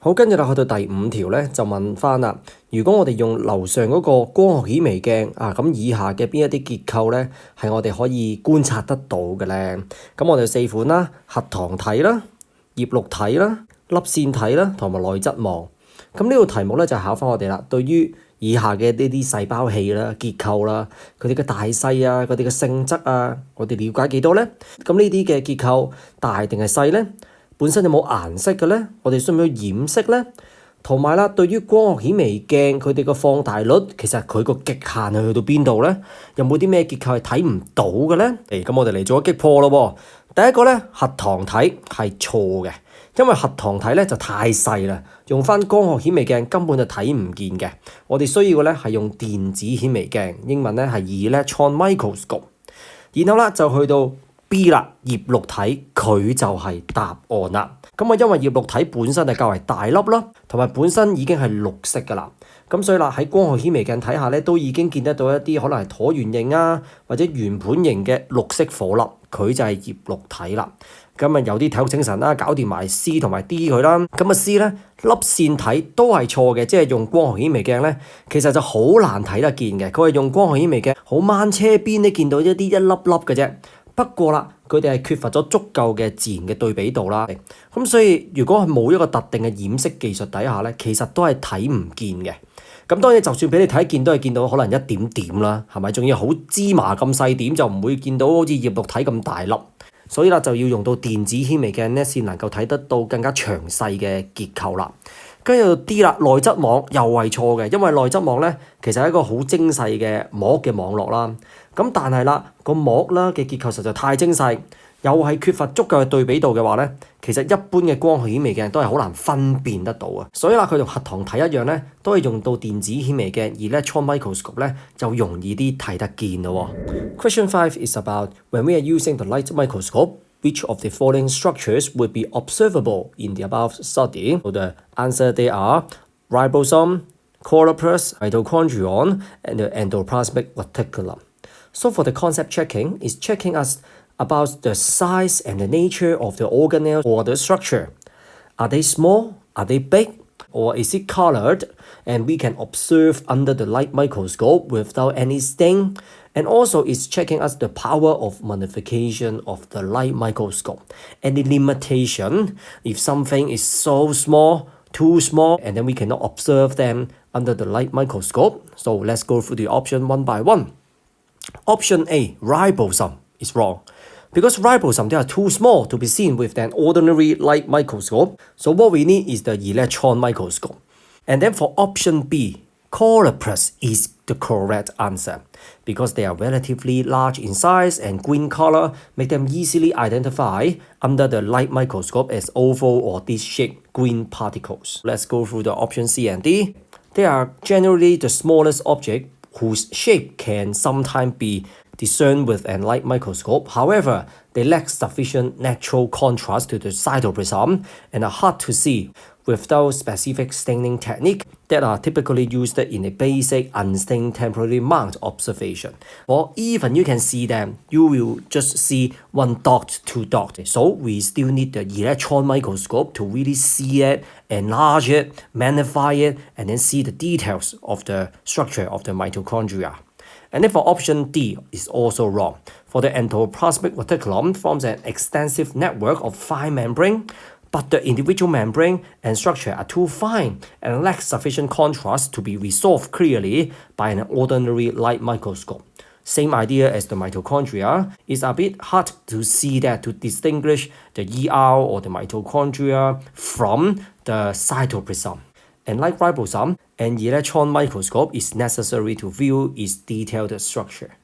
好，跟住啦，去到第5條咧，就問翻啦。如果我哋用樓上嗰個光學顯微鏡咁以下嘅邊一啲結構咧，係我哋可以觀察得到嘅咧？咁我哋4款啦，核糖體啦、葉綠體啦、粒線體啦，同埋內質網。咁呢個題目咧就考翻我哋啦。對於以下嘅呢啲細胞器啦、結構啦，佢哋嘅大細啊、佢哋嘅性質啊，我哋了解幾多咧？咁呢啲嘅結構大定係細咧？本身有冇顏色嘅咧？我哋需唔需要染色咧？同埋啦，對於光學顯微鏡佢哋個放大率，其實佢個極限係去到邊度咧？有冇啲咩結構係睇唔到嘅咧？咁我哋嚟做咗擊破咯喎。第一個咧，核糖體係錯嘅，因為核糖體咧就太細啦，用翻光學顯微鏡根本就睇唔見嘅。我哋需要嘅咧係用電子顯微鏡，英文咧係 electron microscope。然後啦就去到B 啦，葉綠體佢就係答案啦。咁因為葉綠體本身係較為大粒啦，同埋本身已經係綠色噶啦。咁所以啦喺光學顯微鏡睇下咧，都已經見得到一啲可能係橢圓形啊，或者圓盤形嘅綠色顆粒，佢就係葉綠體啦。有啲體育精神啦，搞掂埋 C 同埋 D 佢啦。C 咧粒線體都係錯嘅，即係用光學顯微鏡咧，其實就好難睇得見嘅。佢係用光學顯微鏡好掹車邊咧見到一粒粒嘅啫。不過啦，佢哋係缺乏咗足夠嘅自然嘅對比度啦。咁所以如果係冇一個特定嘅染色技術底下咧，其實都係睇唔見嘅。咁當然就算俾你睇見，都係見到可能一點點啦，係咪？仲要好芝麻咁細點，就唔會見到好似葉綠體咁大粒。所以啦，就要用到電子顯微鏡咧，先能夠睇得到更加詳細嘅結構啦。跟住 D 啦，內質網又係錯嘅，因為內質網咧其實係一個好精細嘅膜嘅網絡啦。咁但係啦，個膜啦嘅結構實在太精細，又係缺乏足夠嘅對比度嘅話咧，其實一般嘅光學顯微鏡都係好難分辨得到啊。所以啦，佢同核糖體一樣咧，都係用到電子顯微鏡 electron microscope 咧，就容易啲睇得見咯。Question 5 is about when we are using the light microscope.Which of the following structures would be observable in the above study? So the answer they are ribosome, chloroplast, mitochondrion, and the endoplasmic reticulum. So for the concept checking, is checking us about the size and the nature of the organelle or the structure. Are they small? Are they big? Or is it colored? And we can observe under the light microscope without any stain.And also it's checking us the power of magnification of the light microscope. Any limitation, if something is so small, too small, and then we cannot observe them under the light microscope. So let's go through the option one by one. Option A, ribosome, is wrong. Because ribosome, they are too small to be seen with an ordinary light microscope. So what we need is the electron microscope. And then for option B, chloroplast is the correct answer because they are relatively large in size and green color make them easily identify under the light microscope as oval or disc-shaped green particles. Let's go through the option C and D. They are generally the smallest object whose shape can sometimes be discerned with a light microscope. However, they lack sufficient natural contrast to the cytoplasm and are hard to see without specific staining technique that are typically used in a basic unstained temporary mount observation. Or even you can see them, you will just see one dot, two dot. So we still need the electron microscope to really see it, enlarge it, magnify it, and then see the details of the structure of the mitochondria. And then for option D is also wrong. For the endoplasmic reticulum forms an extensive network of fine membrane, but the individual membrane and structure are too fine and lack sufficient contrast to be resolved clearly by an ordinary light microscope. Same idea as the mitochondria. It's a bit hard to see that to distinguish the ER or the mitochondria from the cytoplasm. And like ribosome, an electron microscope is necessary to view its detailed structure.